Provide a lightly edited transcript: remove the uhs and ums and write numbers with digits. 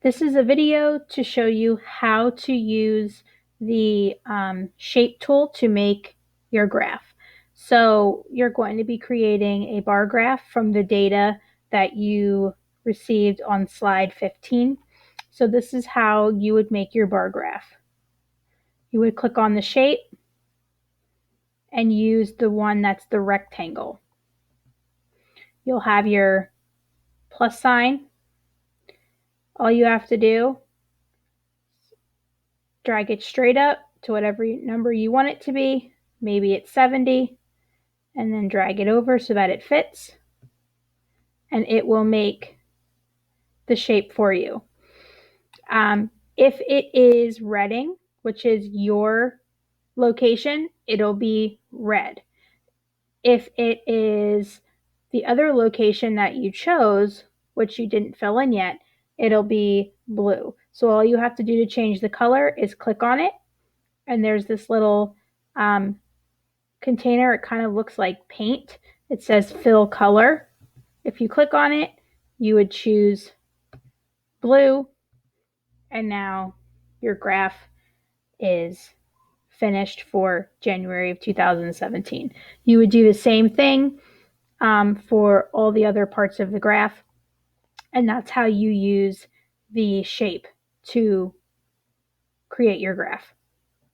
This is a video to show you how to use the shape tool to make your graph. So you're going to be creating a bar graph from the data that you received on slide 15. So this is how you would make your bar graph. You would click on the shape and use the one that's the rectangle. You'll have your plus sign. All you have to do, drag it straight up to whatever number you want it to be. Maybe it's 70, and then drag it over so that it fits, and it will make the shape for you. If it is Reading, which is your location, it'll be red. If it is the other location that you chose, which you didn't fill in yet, it'll be blue. So all you have to do to change the color is click on it, and there's this little container. It kind of looks like paint. It says fill color. If you click on it, you would choose blue, and now your graph is finished for January of 2017. You would do the same thing for all the other parts of the graph, and that's how you use the shape to create your graph.